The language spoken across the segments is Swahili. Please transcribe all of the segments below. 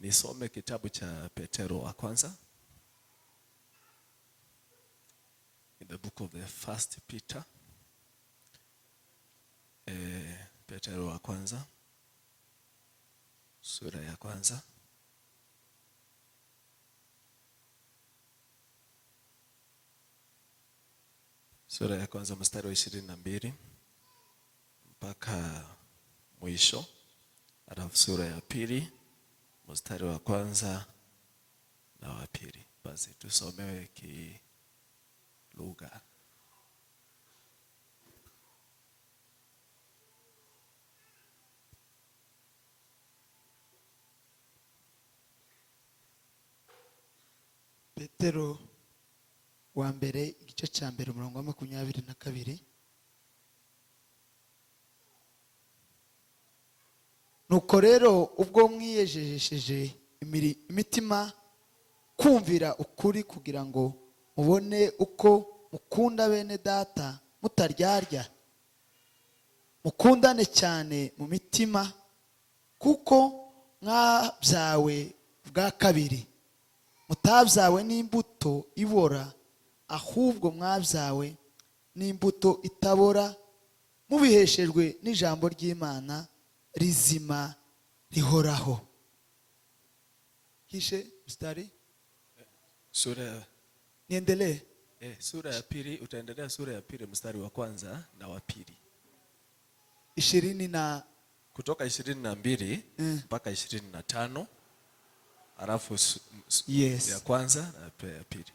Nisome kitabu cha Petero wa kwanza. In the book of the first Peter. Petero wa kwanza. Sura ya kwanza. Sura ya kwanza mstari wa 22 mpaka mwisho. Alafu sura ya pili mstari wa kwanza na wa pili. Basi tusomewe kilugha. Petero wa mbere igice cya mbere umurongo wa 22. Nuko rero ubwo mwiyejesheje imitima kumvira ukuri kugira ngo mubone uko mukunda bene data mutaryarya, mukundane cyane mu mitima kuko mwabyawe bwa kabiri, mutabyawe n'imbuto ibora ahubwo mwabyawe n'imbuto itabora, mubiheshejwe n'ijambo ry'Imana rizima rihoraho. Kishe mstari sura niendelee. Sura ya pili utaendelea sura ya pili mstari wa kwanza na wa pili. 20 na kutoka 22 mpaka 25. Alafu ya kwanza na ya pili.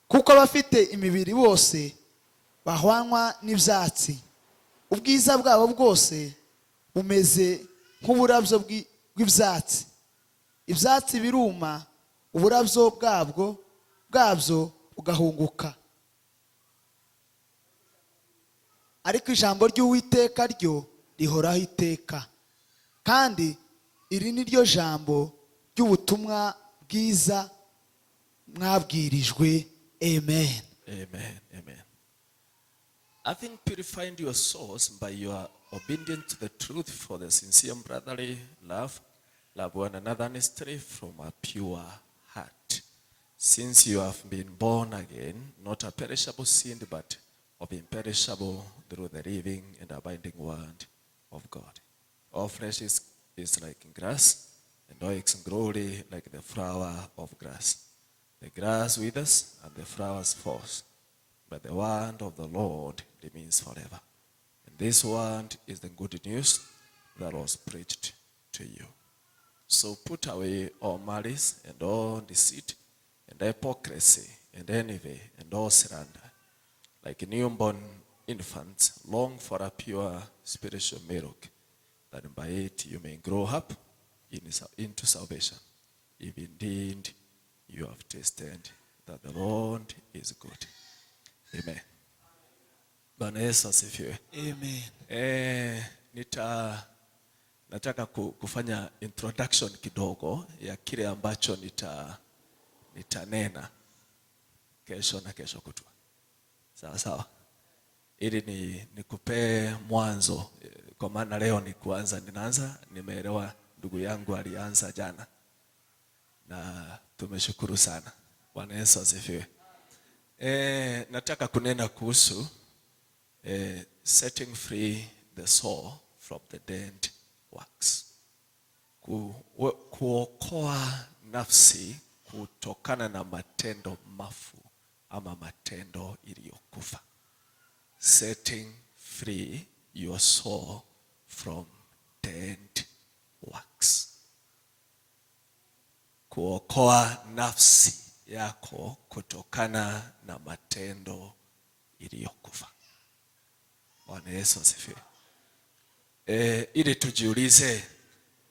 Kuko abafite imibiri bose bahwanwa n'ibyatsi, ubwiza bwabo bwose bumeze nk'uburabyo bw'ibyatsi. Ibyatsi biruma, uburabyo bwabyo ugahunguka, ariko ijambo ry'Uwiteka ryo rihoraho iteka. Kandi iri ni ryo jambo ry'ubutumwa bwiza mwabwirijwe. Amen. Amen. Amen. Having purified your souls by your obedience to the truth for the sincere brotherly love, love one another earnestly from a pure heart, since you have been born again, not a perishable seed, but of imperishable, through the living and abiding word of God. All flesh is like grass, and all its glory like the flower of grass. The grass withers and the flowers falls, but the word of the Lord remains forever. And this word is the good news that was preached to you. So put away all malice and all deceit and hypocrisy and envy and all slander. Like newborn infants, long for a pure spiritual milk, that by it you may grow up into salvation, if indeed you have tasted that the Lord is good. Amen. Bwana Yesu asifiwe. Amen. Nataka kufanya introduction kidogo ya kile ambacho nitanena kesho na kesho kutwa. Sawa sawa. Ili nikupe mwanzo, kwa maana leo ni kuanza, nimeelewa ndugu yangu alianza jana. Na tumeshukuru sana. Bwana Yesu asifiwe. Nataka kunena kuhusu setting free the soul from the dead works. Kuokoa nafsi kutokana na matendo mafu ama matendo iliyokufa. Setting free your soul from dead works. Kuokoa nafsi yako kutokana na matendo iliyokufa. Bwana Yesu asifiwe. Ili tujiulize,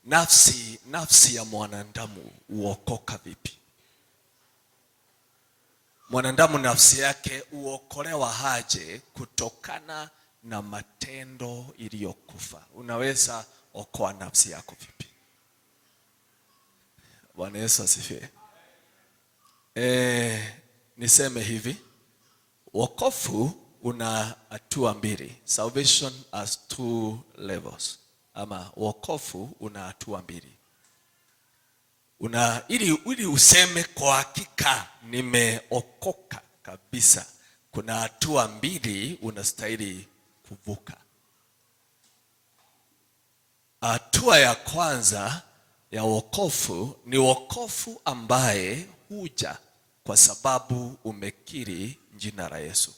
nafsi ya mwanadamu uokoka vipi? Mwanadamu nafsi yake uokolewa haje kutokana na matendo iliyokufa? Unaweza okoa nafsi yako vipi? Bwana Yesu asifiwe. Niseme hivi, wokovu una hatua mbili. Salvation has two levels. Ama wokovu una hatua mbili. ili useme kwa hakika nimeokoka kabisa, kuna hatua mbili unastahili kuvuka. Hatua ya kwanza ya wokovu ni wokovu ambaye huja kwa sababu umekiri jina la Yesu,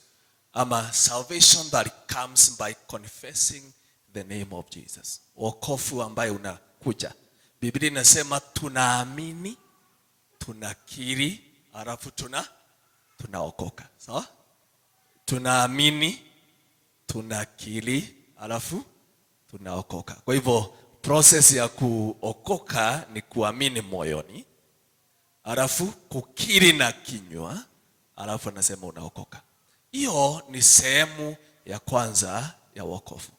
ama salvation that comes by confessing the name of Jesus. Wokovu ambaye unakuja, Biblia inasema tunaamini, tunakiri, alafu tunaokoka. Sawa? Tunaamini, tunakiri, alafu tunaokoka. Kwa hivyo process ya kuokoka ni kuamini moyoni, alafu kukiri na kinywa, alafu anasema unaokoka. Hiyo ni sehemu ya kwanza ya wokovu.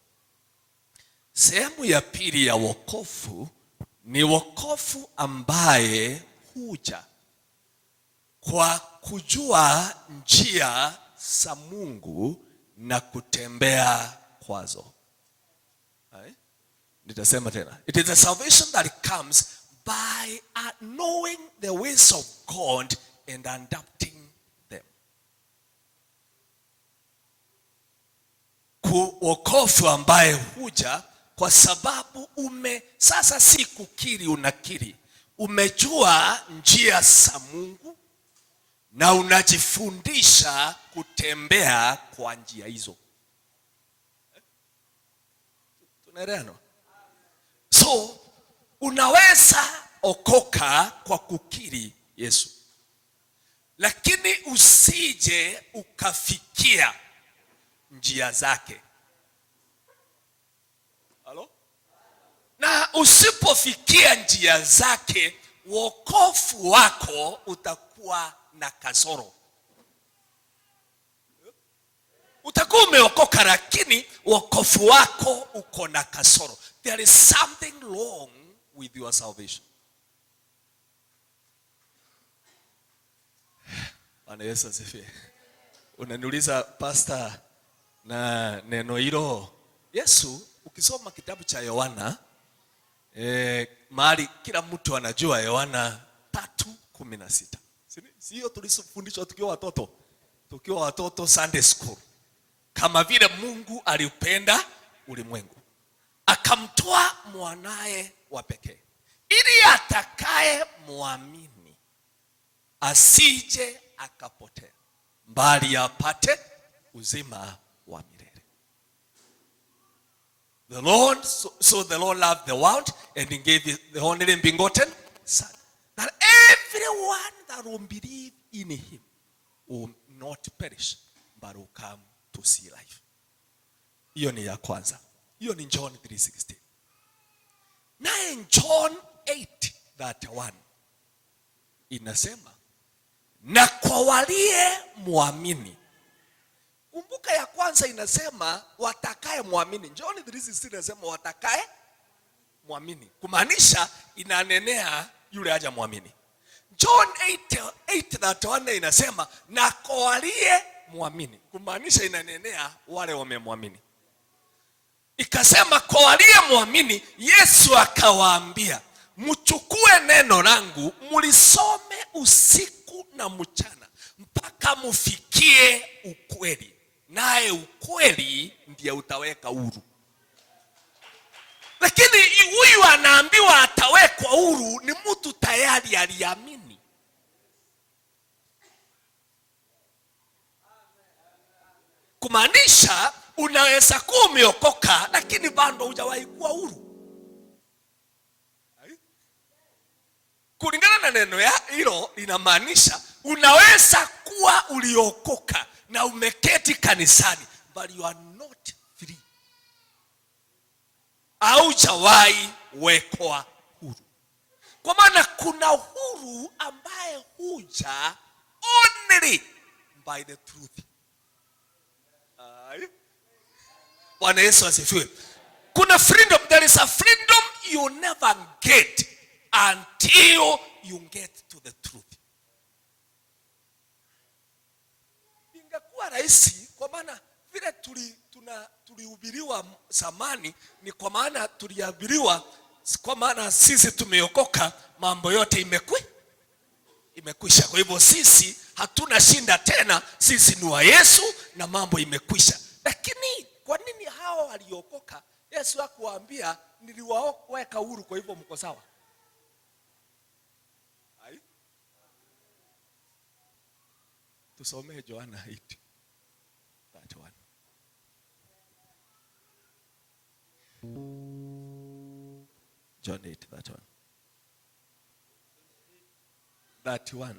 Sehemu ya pili ya wokovu ni wokovu ambaye huja kwa kujua njia za Mungu na kutembea kwazo. Nitasema tena. It is a salvation that comes by knowing the ways of God and adapting them. Wokovu ambaye huja kwa sababu sasa si kukiri, unakiri. Umejua njia za Mungu na unajifundisha kutembea kwa njia hizo. Tunaelewana? So unaweza okoka kwa kukiri Yesu, lakini usije ukafikia njia zake. Halo? Na usipofikia njia zake, wokovu wako utakuwa na kasoro. Utakuwa umeokoka lakini wokovu wako uko na kasoro. There is something wrong with your salvation. Bwana Yesu asifiwe. Unaniuliza pastor, na neno hilo Yesu, ukisoma kitabu cha Yohana mahali kila mtu anajua, Yohana 3:16. Sio tulisofundishwa tukiwa watoto Sunday school. Kama vile Mungu aliupenda ulimwengu akamtoa mwanae wa pekee, ili atakaye muamini asije akapotea, bali apate uzima wa milele. The Lord loved the world and he gave the only begotten Son, that everyone that will believe in him will not perish, but will come to see life. Hiyo ni ya kwanza. Hiyo ni John 3:16. Naye John 8:31 inasema, na kwa walie muamini. Kumbuka ya kwanza inasema watakaye muamini. John 3:16 inasema watakaye muamini, kumaanisha inanenea yule haja muamini. John 8:31 inasema na kwa walie muamini, kumaanisha inanenea wale wamemwamini. Ikasema kwa walie muamini, Yesu akawaambia, mchukue neno langu mulisome usiku na mchana mpaka mufikie ukweli, naye ukweli ndiye utaweka huru. Lakini huyu anaambiwa atawekwa huru ni mtu tayari aliamini. Kumaanisha unaweza kuwa umeokoka lakini bado hujawahi kuwa huru. Kulingana na neno hilo linamaanisha unaweza kuwa uliokoka na umeketi kanisani, but you are not free. Haujawahi wekwa huru. Kwa maana kuna huru ambaye huja only by the truth. Bwana Yesu asifiwe. Kuna freedom, there is a freedom you never get until you get to the truth. Ingekuwa rahisi, kwa maana vile tulihubiriwa zamani, ni kwa maana tulihubiriwa kwa maana sisi tumeokoka, mambo yote imekwisha. Kwa hivyo sisi hatuna shinda tena, sisi ni wa Yesu na mambo imekwisha. Lakini kwa nini hao waliokoka Yesu hakuwaambia niliwaweka huru, kwa hivyo mko sawa? Tusomee Yohana 8:31. John 8:31.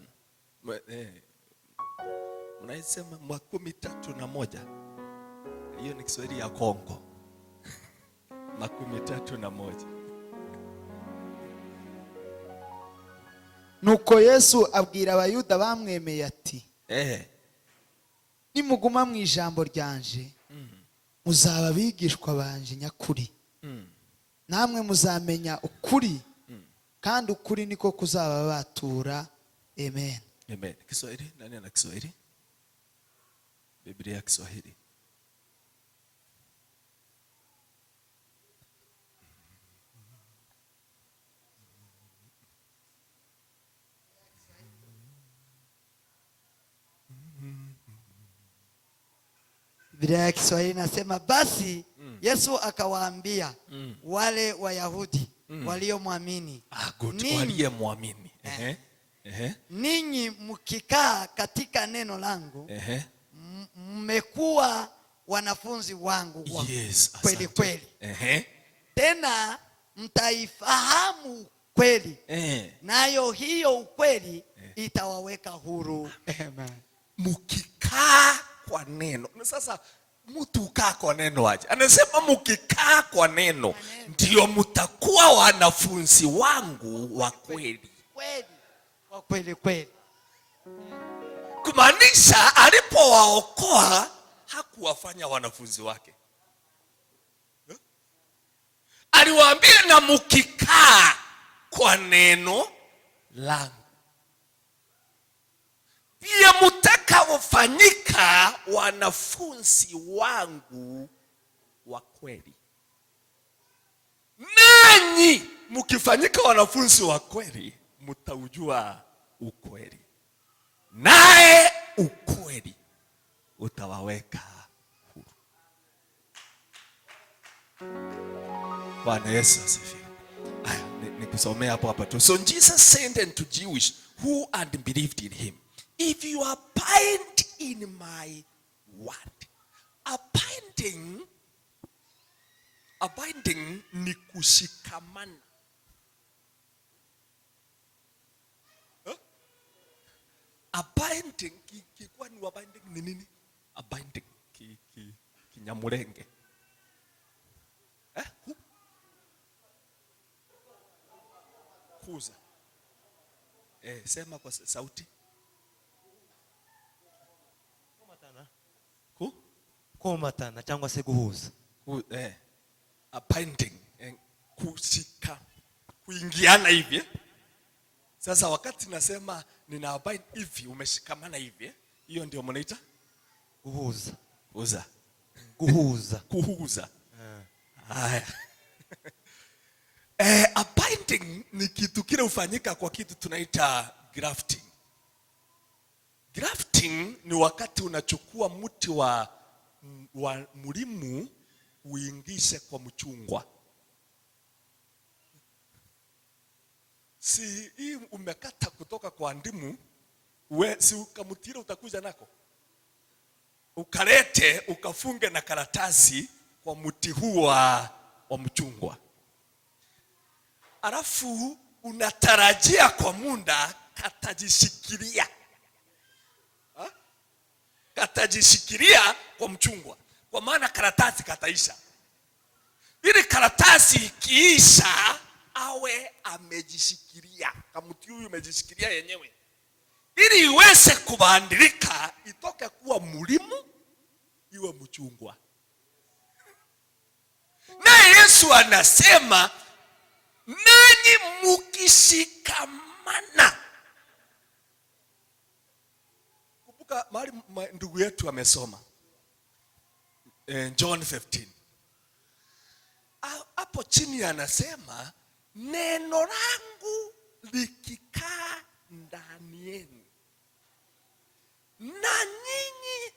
Mnaisema 31. Hiyo ni Kiswahili ya Kongo. 31. Nuko Yesu abwira abayuda bamwemeye ati, nimuguma mu ijambo ryanje, muzaba abigishwa banje nyakuri, namwe muzamenya ukuri, kandi ukuri niko kuzaba batura. Amen. Amen. Kiswahili, nani ana Kiswahili? Biblia ya Kiswahili. Biblia ya Kiswahili nasema basi Yesu akawaambia wale Wayahudi waliomwamini, waliyemwamini, ninyi mkikaa katika neno langu, mmekuwa wanafunzi wangu kweli kweli, tena mtaifahamu kweli, nayo hiyo ukweli itawaweka huru. Amen. Mkikaa kwa neno. Sasa mtu ukaa kwa neno aje? Anasema mkikaa kwa neno ndio mtakuwa wanafunzi wangu wa kweli. Wa kweli. Kumaanisha alipowaokoa hakuwafanya wanafunzi wake. Aliwaambia na mkikaa kwa neno langu pia mtakaofanyika wanafunzi wangu wa kweli. Nanyi mkifanyika wanafunzi wa kweli, mtaujua ukweli, naye ukweli utawaweka huru. Bwana Yesu asifiwe. Nikusomea hapo tu. So Jesus said unto Jews who had believed in him, if you abide in my word. Abiding ni kushikamana. Abiding kwa ni abiding ni nini? Abiding kinyamulenge. Kuza. Sema kwa sauti. Kumatana cyangwa se guhuza. Abiding, kushika, kuingiana hivi. Sasa wakati nasema nina abide hivi, umeshikamana hivi, hiyo ndio mnaita kuhuza. Kuhuza. Haya. Abiding ni kitu kile ufanyika kwa kitu tunaita grafting. Grafting ni wakati unachukua mti wa murimu uingishe kwa mchungwa. Si hii umekata kutoka kwa ndimu, si ukamutira utakuja nako, ukalete ukafunge na karatasi kwa mti huu wa mchungwa. Alafu unatarajia kwa muda katajishikilia. Katajishikilia kwa mchungwa, kwa maana karatasi kataisha. Ili karatasi ikiisha awe amejishikilia, kamuti huyu amejishikilia yenyewe, ili iweze kubadilika itoke kuwa mulimu iwe mchungwa. Na Yesu anasema nanyi mukishikamana. Kumbuka mahali ndugu yetu amesoma John 15. Hapo chini anasema neno langu likikaa ndani yenu na nyinyi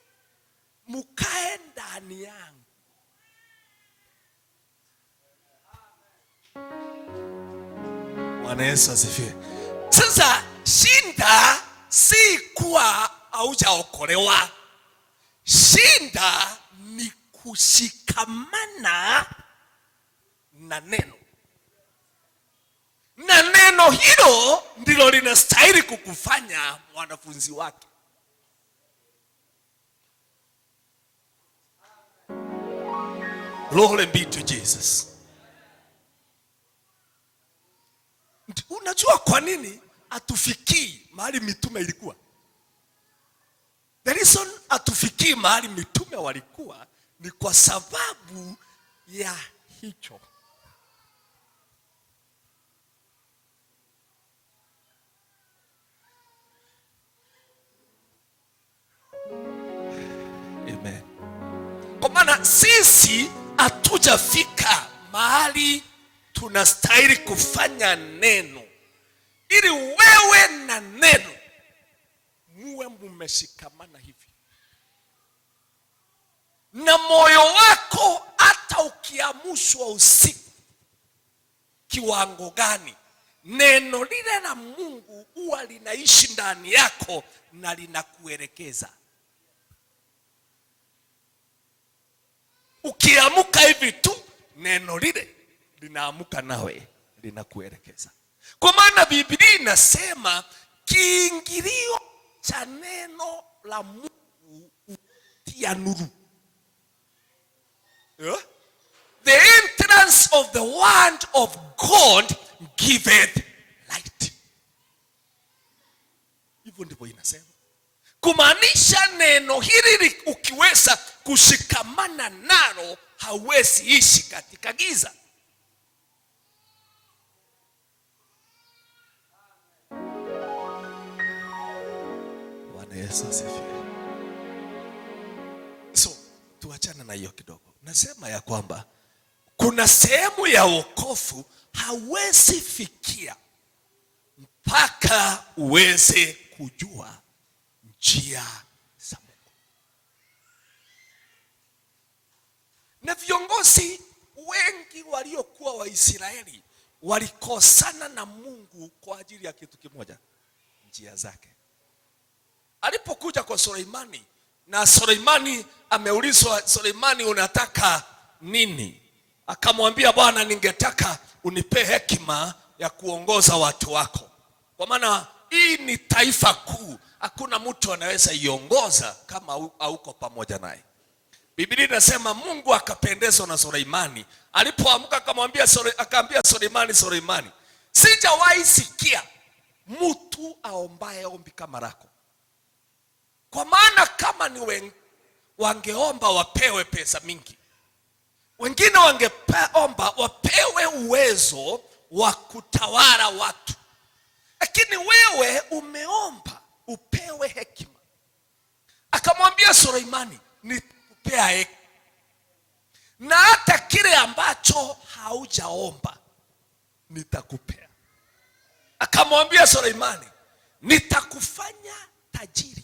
mukae ndani yangu. Bwana Yesu asifiwe. Sasa shinda si kuwa haujaokolewa. Shinda ni kushikamana na neno. Na neno hilo ndilo linastahili kukufanya mwanafunzi wake. Glory be to Jesus. Unajua kwa nini atufikii mahali mitume ilikuwa? The reason atufikii mahali mitume walikuwa ni kwa sababu ya hicho. Amen. Kwa maana sisi hatujafika mahali tunastahili kufanya neno, ili wewe na neno muwe mmeshikamana hivi, na moyo wako hata ukiamushwa usiku kiwango gani, neno lile la Mungu huwa linaishi ndani yako na linakuelekeza. Ukiamuka hivi tu, neno lile linaamuka nawe linakuelekeza. Kwa maana Biblia inasema kiingilio cha neno la Mungu hutia nuru. Yeah? The entrance of the word of God giveth light. Hivyo ndivyo inasema. Kumaanisha neno hili ukiweza kushikamana nalo, hauwezi ishi katika giza. Bwana Yesu asifiwe. So, tuachana na hiyo kidogo. Nasema ya kwamba kuna sehemu ya wokovu hauwezi fikia mpaka uweze kujua njia za Mungu. Na viongozi wengi waliokuwa Waisraeli walikosana na Mungu kwa ajili ya kitu kimoja, njia zake. Alipokuja kwa Suleimani, na Suleimani ameulizwa, Suleimani unataka nini? Akamwambia, Bwana, ningetaka unipe hekima ya kuongoza watu wako, kwa maana hii ni taifa kuu, hakuna mtu anaweza iongoza kama hauko pamoja naye. Biblia inasema Mungu akapendezwa na Suleimani. Alipoamka akaambia Suleimani, Suleimani, sijawahi sikia mtu aombaye ombi kama lako. Kwa maana kama ni wangeomba wapewe pesa mingi, wengine wangeomba wapewe uwezo wa kutawala watu, lakini wewe umeomba upewe hekima. Akamwambia Suleimani, nitakupea hekima, na hata kile ambacho haujaomba nitakupea. Akamwambia Suleimani, nitakufanya tajiri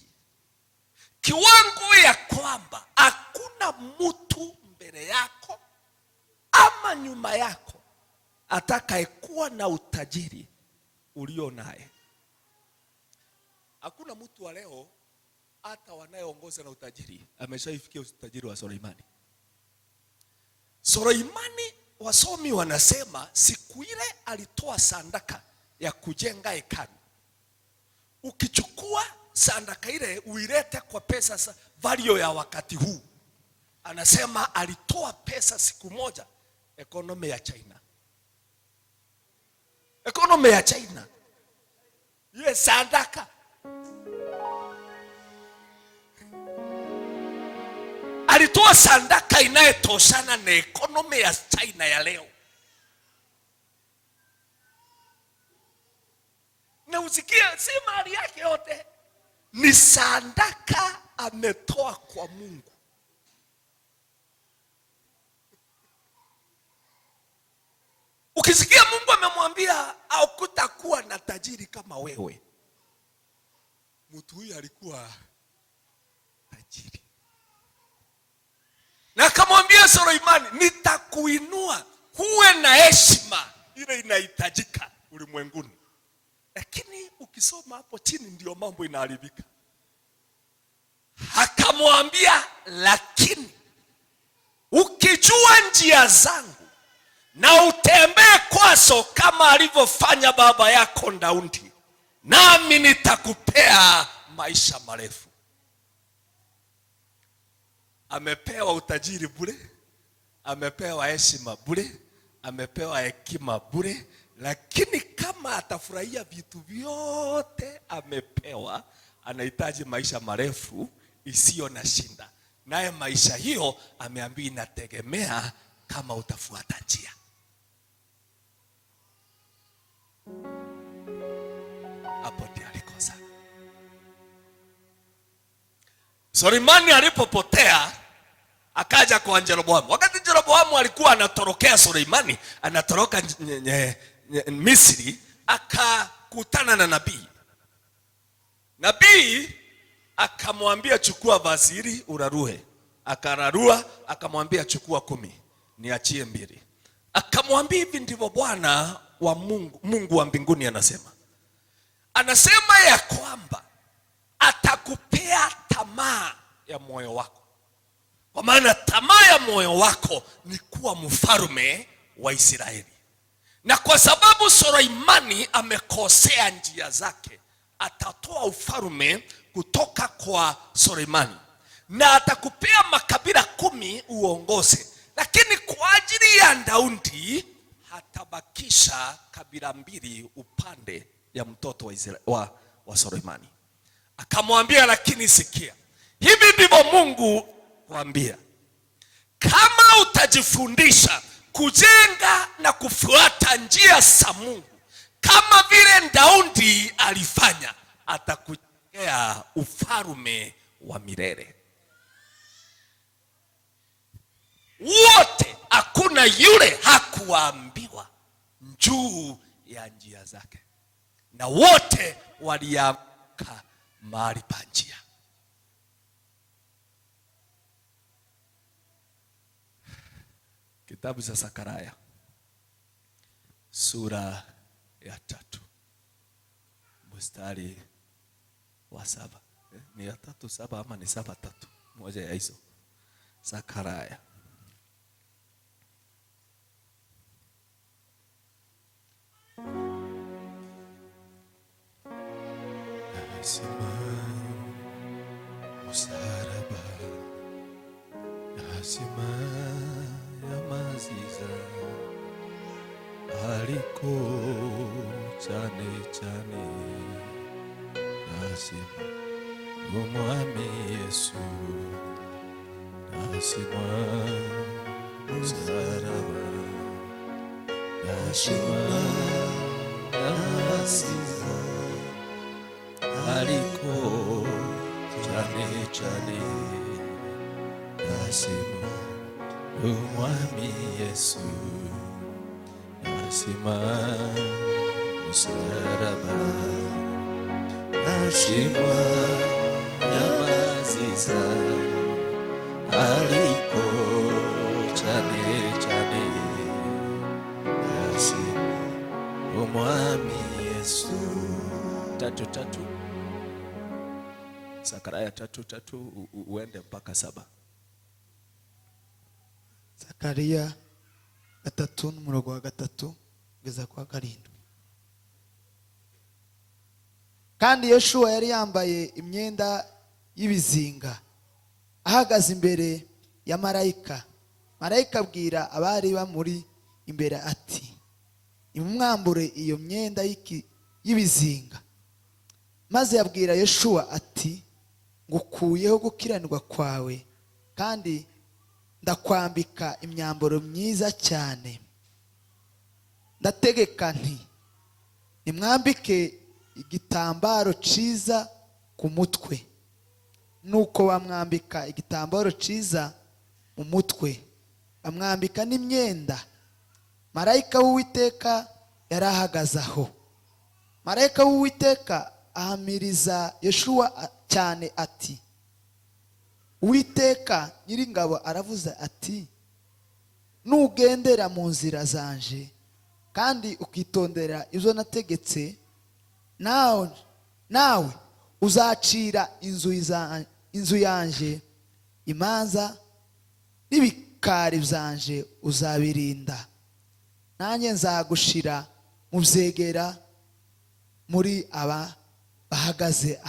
kiwango ya kwamba hakuna mtu mbele yako ama nyuma yako atakayekuwa na utajiri ulio naye. Hakuna mtu wa leo hata wanayeongoza na utajiri ameshaifikia utajiri wa Suleimani. Suleimani, wasomi wanasema siku ile alitoa sadaka ya kujenga hekalu. Ukichukua sadaka ile uilete kwa pesa value ya wakati huu, anasema alitoa pesa siku moja ekonomi ya China. Ekonomi ya China. Ile sadaka. Alitoa sadaka inayetoshana na ekonomi ya China ya leo. Na usikie si mali yake yote, ni sadaka ametoa kwa Mungu. Ukisikia Mungu amemwambia haukutakuwa na tajiri kama wewe, mtu huyu alikuwa tajiri. Na akamwambia Suleimani, nitakuinua huwe na heshima ile inahitajika ulimwenguni. Lakini ukisoma hapo chini ndio mambo inaharibika. Akamwambia, lakini ukijua njia zangu na utembee kwazo kama alivyofanya baba yako Daudi, nami nitakupea maisha marefu. Amepewa utajiri bure, amepewa heshima bure, amepewa hekima bure, lakini kama atafurahia vitu vyote amepewa, anahitaji maisha marefu isiyo na shinda. Naye maisha hiyo ameambiwa inategemea kama utafuata njia. Hapo ndiyo alikosa. Suleimani alipopotea akaja kwa Jeroboamu. Wakati Jeroboamu alikuwa anatorokea Suleimani, anatoroka Misri, akakutana na nabii. Nabii akamwambia, chukua waziri urarue. Akararua, akamwambia chukua 10, niachie 2. Akamwambia, hivi ndivyo Bwana wa Mungu wa mbinguni anasema. Anasema ya kwamba atakupea tamaa ya moyo wako. Kwa maana tamaa ya moyo wako ni kuwa mfalme wa Israeli. Na kwa sababu Suleimani amekosea njia zake, atatoa ufalme kutoka kwa Suleimani na atakupea makabila 10 uongoze. Lakini kwa ajili ya Daudi hatabakisha kabila 2 upande ya mtoto wa Suleimani. Akamwambia, lakini sikia, hivi ndivyo Mungu kuambia, kama utajifundisha kujenga na kufuata njia za Mungu kama vile Daudi alifanya, atakujengea ufalme wa milele. Wote, hakuna yule hakuambiwa juu ya njia zake, na wote waliamka mahali pa njia. Kitabu cha Zakaria sura ya 3 mstari wa 7. Ni ya 3:7 ama ni 7:3? Moja ya hizo. Zakaria Musaraba Nasima ya maziza aliko cyane cyane Nasima umwami Yesu Nasima Musaraba Nasima ya maziza aliko cyane cyane Nasima umwami Yesu Nasima musaraba Nasima yamaziza aliko cyane cyane Nasima umwami Yesu. 3:3 Zakaria 3:3 uende mpaka 7. Zakaria 3:3 kugeza kwa 7. Kandi Yoshua yari yambaye imyenda y'ibizinga ahagaze imbere ya marayika. Marayika abwira abari bamuri imbere ati, nimumwambure iyo myenda y'ibizinga. Maze yabwira Yoshua ati, ngukuyeho gukiranirwa kwawe kandi ndakwambika imyambaro myiza cyane. Ndategeka nti, nimwambike igitambaro ciza ku mutwe. Nuko bamwambika igitambaro ciza mu mutwe, bamwambika n'imyenda marayika w'Uwiteka yarahagaze aho. Marayika w'Uwiteka ahamiriza Yoshuwa cyane ati, Uwiteka nyiringabo aravuze ati, nugendera mu nzira zanje kandi ukitondera ibyo nategetse, nawe uzacira inzu yanje imanza, n'ibikari byanje uzabirinda, nanjye nzagushira mu byegera muri aba bahagaze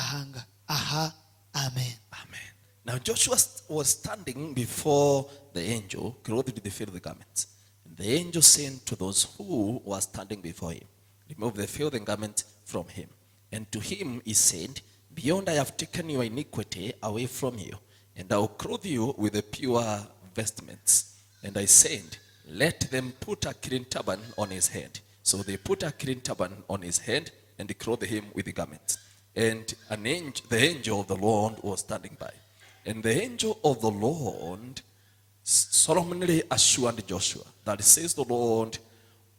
aha. Amen. Amen. Now Joshua was standing before the angel, clothed with the filthy garments. And the angel said to those who were standing before him, remove the filthy garment from him. And to him he said, beyond I have taken your iniquity away from you, and I will clothe you with the pure vestments. And I said, let them put a clean turban on his head. So they put a clean turban on his head, and they clothed him with the garments. And the angel of the Lord was standing by. And the angel of the Lord solemnly assured Joshua, that says the Lord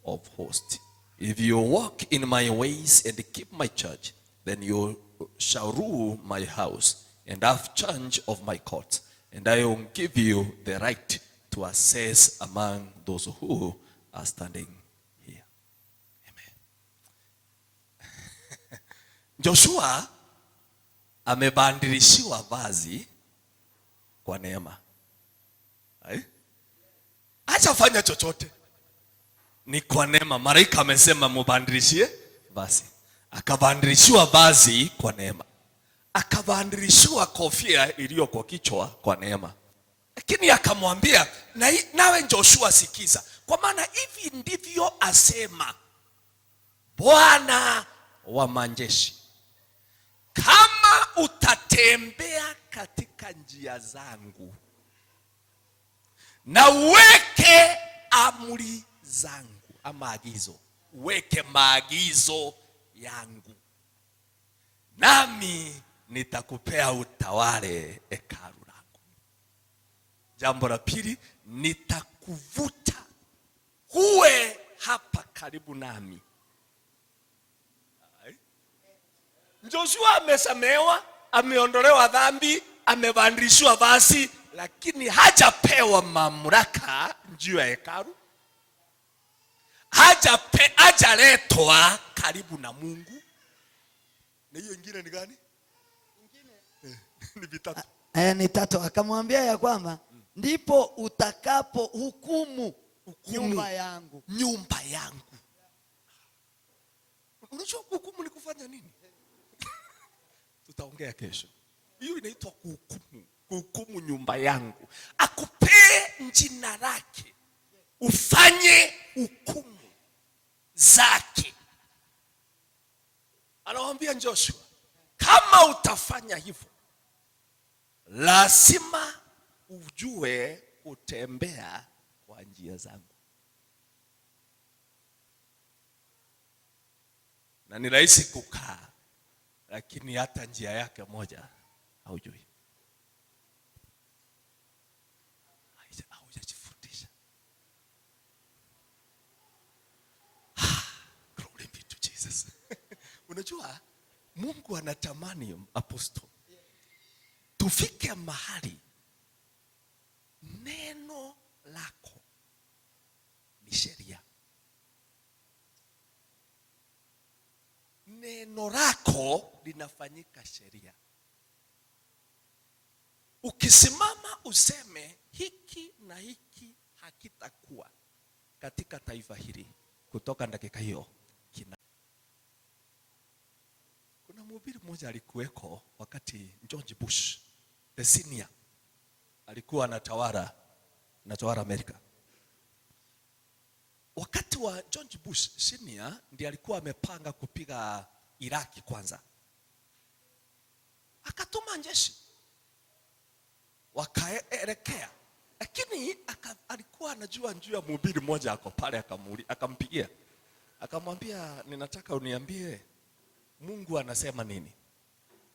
of hosts, if you walk in my ways and keep my charge, then you shall rule my house and have charge of my courts, and I will give you the right to assess among those who are standing here. Amen. Joshua amebadilishiwa vazi kwa neema. Acha fanya chochote, ni kwa neema. Malaika amesema mubadilishie vazi, akabadilishiwa vazi kwa neema, akabadilishiwa kofia iliyo kwa kichwa kwa neema. Lakini akamwambia, nawe Joshua sikiza, kwa maana hivi ndivyo asema Bwana wa majeshi, kama utatembea katika njia zangu na uweke amri zangu, maagizo, uweke maagizo yangu, nami nitakupea utawale hekalu langu. Jambo la pili, nitakuvuta uwe hapa karibu nami. Joshua amesamewa, ameondolewa dhambi, amebadilishwa vazi, lakini hajapewa mamlaka juu ya hekalu. Hajaletwa karibu na Mungu. Na hiyo ingine ni gani? Ni vitatu. Ni tatu. Akamwambia ya kwamba ndipo utakapo hukumu nyumba yangu. Nyumba yangu. Unajua hukumu ni kufanya nini? Tutaongea kesho. Hiyo inaitwa kuhukumu. Kuhukumu nyumba yangu. Akupee jina lake, ufanye hukumu zake. Anawaambia Joshua, kama utafanya hivyo, lazima ujue kutembea kwa njia zangu. Na ni rahisi kukaa, lakini hata njia yake moja haujui. Haujajifundisha. Glory be to Jesus. Unajua Mungu anatamani apostle tufike mahali neno lako ni sheria. Neno lako linafanyika sheria. Ukisimama useme hiki na hiki hakitakuwa katika taifa hili, kutoka dakika hiyo kuna mhubiri mmoja alikuweko wakati George Bush the senior alikuwa anatawala Amerika. Wakati wa George Bush senior ndiye alikuwa amepanga kupiga Iraki kwanza. Akatuma jeshi wakaelekea, lakini alikuwa anajua njia ya mhubiri mmoja ako pale, akampigia akamwambia, ninataka uniambie Mungu anasema nini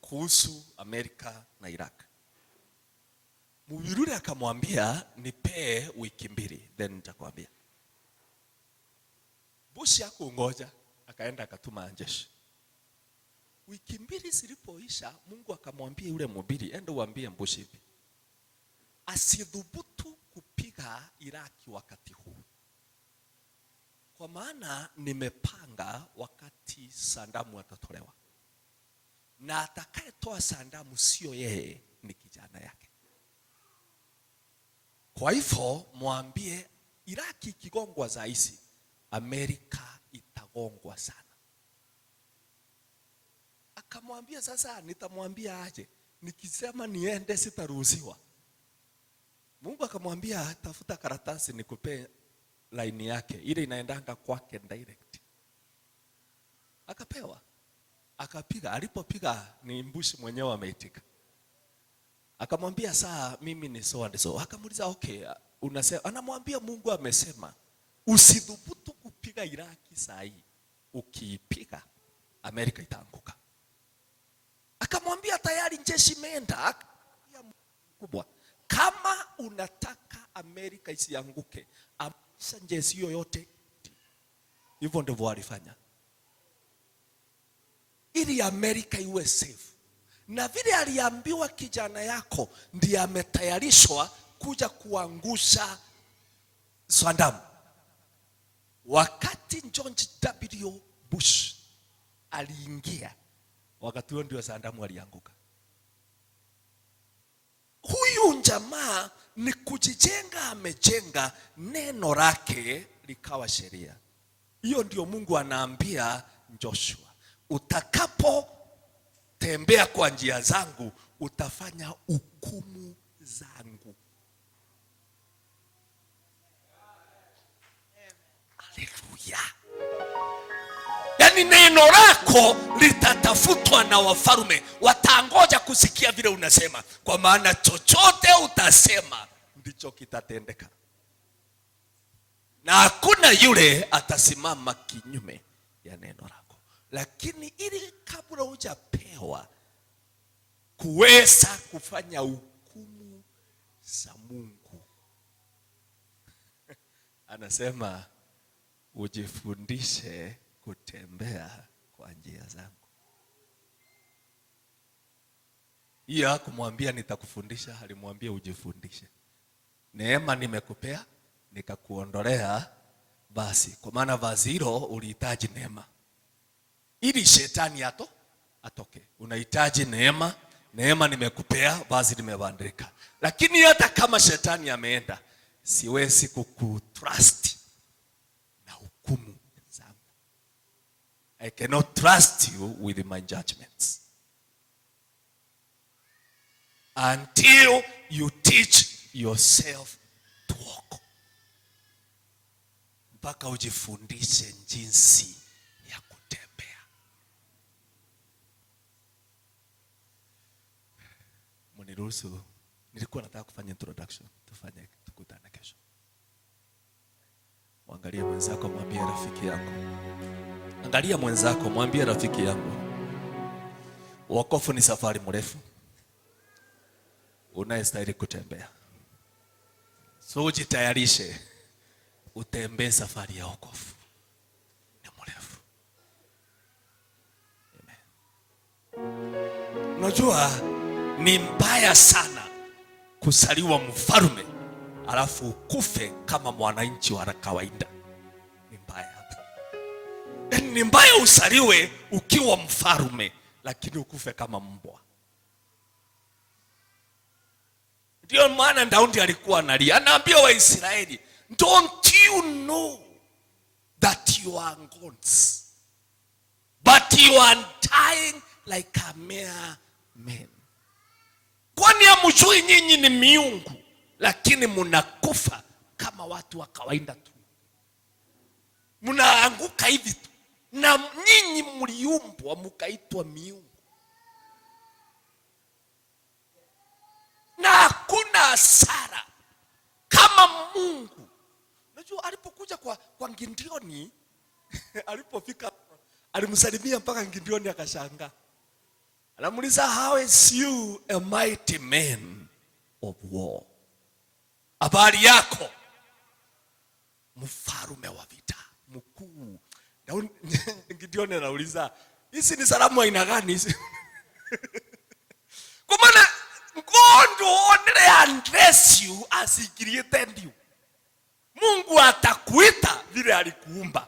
kuhusu Amerika na Iraq. Mhubiri akamwambia, nipee wiki mbili then nitakwambia. Bush hakungoja, akaenda akatuma jeshi. Wiki mbili zilipoisha, Mungu akamwambia yule mhubiri, enda uambie Bush hivi, asidhubutu kupiga Iraki wakati huu, kwa maana nimepanga wakati Sandamu atatolewa, na atakayetoa Sandamu sio yeye, ni kijana yake. Kwa hivyo mwambie Iraki ikigongwa zaisi, Amerika itagongwa sana. Akamwambia sasa nitamwambia aje? Nikisema niende sitaruhusiwa. Mungu akamwambia tafuta karatasi nikupe line yake, ile inaendanga kwake direct. Akapewa. Akapiga, alipopiga ni Bush mwenyewe ameitika. Akamwambia saa mimi ni so and so. Akamuuliza okay, unasema, anamwambia Mungu amesema usidhubutu kupiga Iraki saa hii. Ukiipiga Amerika itaanguka. Akamwambia tayari jeshi imeenda kubwa. Kama unataka Amerika isianguke, amsha jeshi yoyote. Hivyo ndivyo walifanya, ili Amerika iwe safe. Na vile aliambiwa kijana yako ndiye ametayarishwa kuja kuangusha Saddam. Wakati George W. Bush aliingia, wakati huo ndio Saddam alianguka. Huyu jamaa ni kujijenga, amejenga, neno lake likawa sheria. Hiyo ndio Mungu anaambia Joshua, utakapo tembea kwa njia zangu utafanya hukumu zangu. Haleluya. Yaani neno lako litatafutwa na wafalme, watangoja kusikia vile unasema, kwa maana chochote utasema ndicho kitatendeka. Na hakuna yule atasimama kinyume ya neno lako. Lakini ili kabla hujapewa kuweza kufanya hukumu za Mungu, anasema ujifundishe kutembea kwa njia zangu. Hiyo hakumwambia nitakufundisha, alimwambia ujifundishe. Neema nimekupea, nikakuondolea basi, kwa maana vazi hilo ulihitaji neema ili shetani atoke. Unahitaji neema, neema nimekupea, basi nimebadilika. Lakini hata kama shetani ameenda, siwezi kukutrust na hukumu zangu. I cannot trust you with my judgments until you teach yourself to walk. Mpaka ujifundishe jinsi ya kutembea. Mniruhusu, nilikuwa nataka kufanya introduction, tukutane kesho. Angalia mwenzako, mwambie rafiki yako. Angalia mwenzako, mwambie rafiki yangu, wokovu ni safari mrefu unayestahili kutembea. So ujitayarishe utembee safari ya wokovu, ni mrefu. Amen. Unajua ni mbaya sana kusaliwa mfalme alafu ukufe kama mwananchi wa kawaida. Ni mbaya. Ni mbaya usaliwe ukiwa mfalme lakini ukufe kama mbwa. Ndio maana Daudi alikuwa analia, anaambia Waisraeli, don't you know that you are gods, but you are dying like a mere man. Kwani hamjui nyinyi ni miungu, lakini mnakufa kama watu wa kawaida tu. Mnaanguka hivi tu. Na nyinyi mliumbwa mkaitwa miungu. Na hakuna hasara kama Mungu. Unajua alipokuja kwa Gideoni, alipofika alimsalimia mpaka Gideoni akashangaa. Anamuuliza, how is you a mighty man of war? Habari yako mfalme wa vita mkuu. Gideon anauliza, hizi ni salamu aina gani hizi? Kwa maana God only address you as he created you. Mungu atakuita vile alikuumba.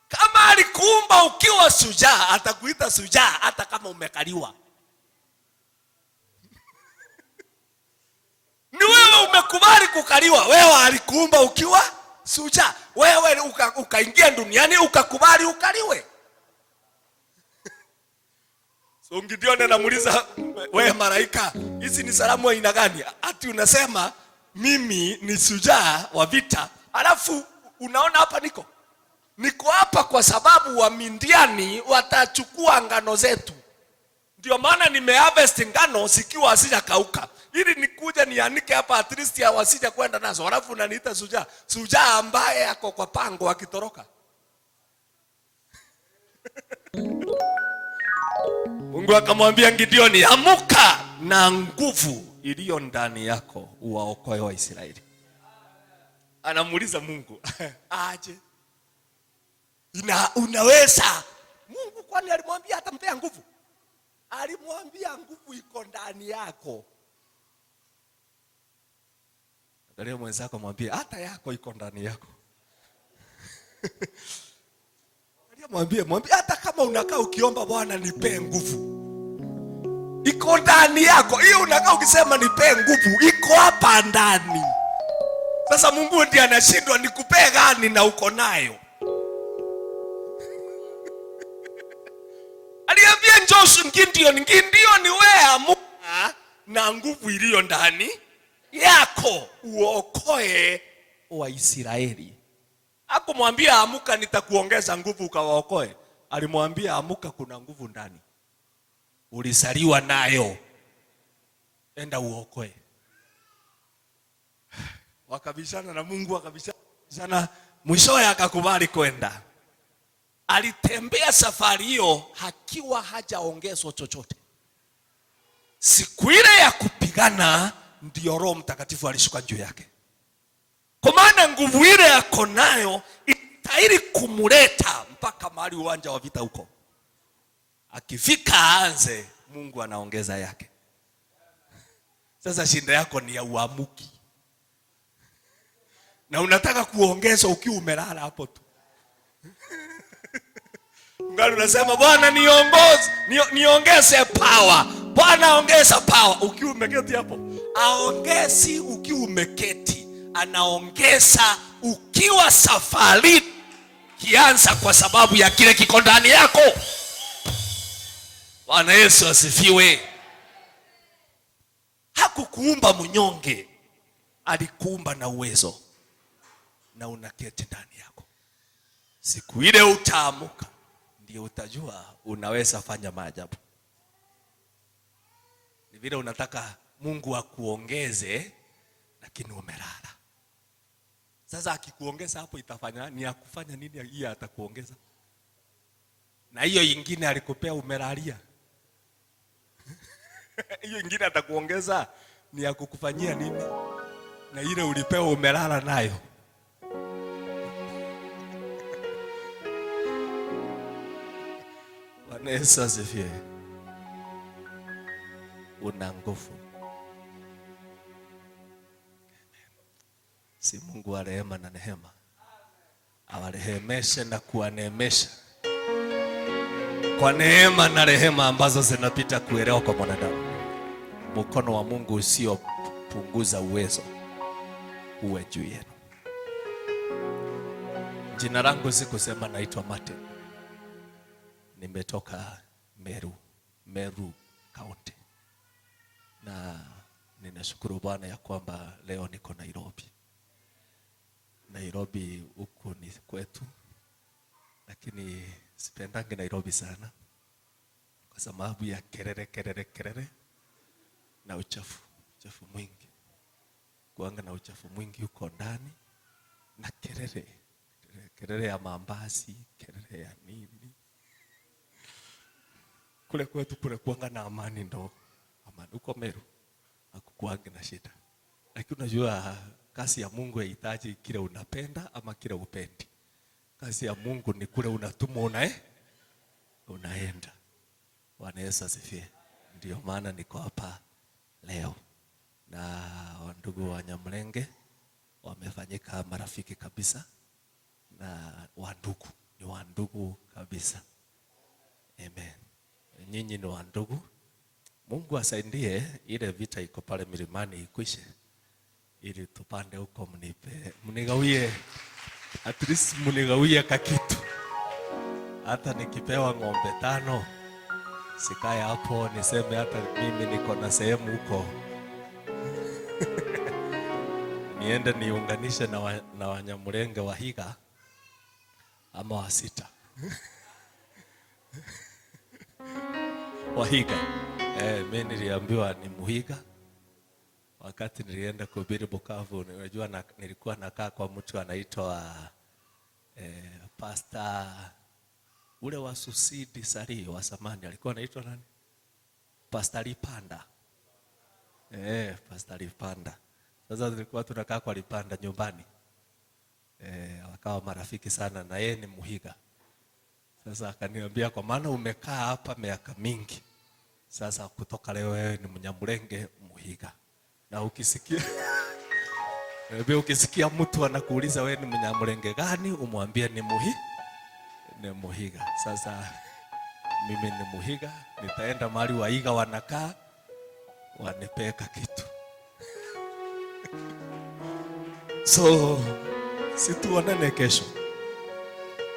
Kama alikuumba ukiwa shujaa, atakuita shujaa hata kama umekaliwa. Ni wewe umekubali kukaliwa. Wewe alikuumba ukiwa shujaa. Wewe ukaingia duniani ukakubali ukaliwe. So Gideon anamuuliza, wewe malaika, hizi ni salamu aina gani? Ati unasema mimi ni shujaa wa vita. Alafu unaona hapa niko hapa kwa sababu wa Midiani watachukua ngano zetu. Ndio maana nimeharvest ngano zikiwa hazijakauka, ili nikuja nianike hapa at least wasije kwenda nazo. Alafu unaniita shujaa. Shujaa ambaye ako kwa pango akitoroka. Mungu akamwambia Gideoni, amuka na nguvu iliyo ndani yako uwaokoe wa Israeli. Anamuuliza Mungu, aje? Unaweza? Mungu kwani alimwambia atampea nguvu? Alimwambia nguvu iko ndani yako. Angalia mwenzako mwambie hata yako iko ndani yako. Mwambie hata kama unakaa ukiomba Bwana nipe nguvu, iko ndani yako. Hiyo unakaa ukisema nipe nguvu, iko hapa ndani. Sasa Mungu ndiye anashindwa nikupe gani na uko nayo. Aliambia Joshua Gideon wewe amuka na nguvu iliyo ndani yako uokoe wa Israeli. Hakumwambia amuka nitakuongeza nguvu ukawaokoe. Alimwambia amuka, kuna nguvu ndani, ulizaliwa nayo, enda uokoe. Wakabishana na Mungu, wakabishana, mwishowe akakubali kwenda. Alitembea safari hiyo hakiwa hajaongezwa chochote. Siku ile ya kupigana ndio Roho Mtakatifu alishuka juu yake. Kwa maana nguvu ile yako nayo itahiri kumuleta mpaka mahali uwanja wa vita huko. Akifika aanze, Mungu anaongeza yake. Sasa shinda yako ni ya uamuki. Na unataka kuongeza ukiwa umelala hapo tu. Ngali unasema Bwana niongoze, niongeze power. Bwana ongeza power ukiwa umeketi hapo. Aongezi ukiwa umeketi. Anaongeza ukiwa safari kianza, kwa sababu ya kile kiko ndani yako. Bwana Yesu asifiwe. Hakukuumba mnyonge, alikuumba na uwezo, na unaketi ndani yako. Siku ile utaamuka ndio utajua unaweza fanya maajabu. Ni vile unataka Mungu akuongeze lakini umelala. Sasa akikuongeza hapo itafanya ni akufanya nini? Yeye atakuongeza. Na hiyo nyingine alikupea umelalia. Hiyo nyingine atakuongeza ni akukufanyia nini? Na ile ulipewa umelala nayo. Bwana Yesu asifiwe. Una nguvu. Si Mungu wa rehema na neema awarehemeshe na kuwaneemesha kwa neema na rehema ambazo zinapita kuelewa kwa mwanadamu. Mkono wa Mungu usiopunguza uwezo uwe juu yenu. Jina langu sikusema naitwa Matendo. Nimetoka Meru County. Na ninashukuru Bwana ya kwamba leo niko Nairobi huku ni kwetu, lakini sipendangi Nairobi sana kwa sababu ya kelele na uchafu mwingi. Kuanga na uchafu mwingi huko ndani na kelele ya mambazi, kelele ya nini. Kule kwetu kule kuanga na amani ndo. Amani huko Meru hakukuanga na shida. Lakini unajua kazi ya Mungu haihitaji kile unapenda ama kile upendi. Kazi ya Mungu ni kule unatumwa unaenda. Bwana Yesu asifiwe. Ndio maana niko hapa leo. Na wandugu wa Nyamulenge wamefanyika marafiki kabisa. Na wandugu, ni wandugu kabisa. Amen. Nyinyi ni wandugu. Mungu asaidie ile vita iko pale milimani ikwishe. Ili tupande huko mnigawie. At least mnigawie kakitu. Hata nikipewa ng'ombe 5 sikae hapo niseme hata mimi niko na sehemu huko. Niende niunganishe na Wanyamulenge wa Higa ama wa Sita. Wa Higa. Mimi niliambiwa ni Muhiga. Wakati nilienda kuhubiri Bukavu, unajua nilikuwa nakaa kwa mtu anaitwa Pastor ule wa Susidi Sari wa zamani alikuwa anaitwa nani? Pastor Lipanda. Pastor Lipanda. Sasa tulikuwa tunakaa kwa Lipanda nyumbani. Wakawa marafiki sana na yeye ni Muhiga. Sasa akaniambia kwa maana umekaa hapa miaka mingi. Sasa kutoka leo wewe ni Mnyamulenge Muhiga. Na ukisikia mtu anakuuliza wewe ni Mnyamulenge gani, umwambie ni Muhiga. Sasa mimi ni Muhiga, nitaenda mahali Waiga wanakaa wanipeka kitu. So situonane kesho.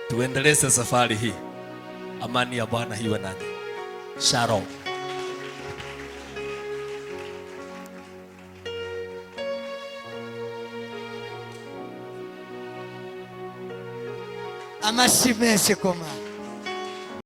Tuendeleze safari hii. Amani ya Bwana iwe nanyi. Shalom. Amashimeshe koma.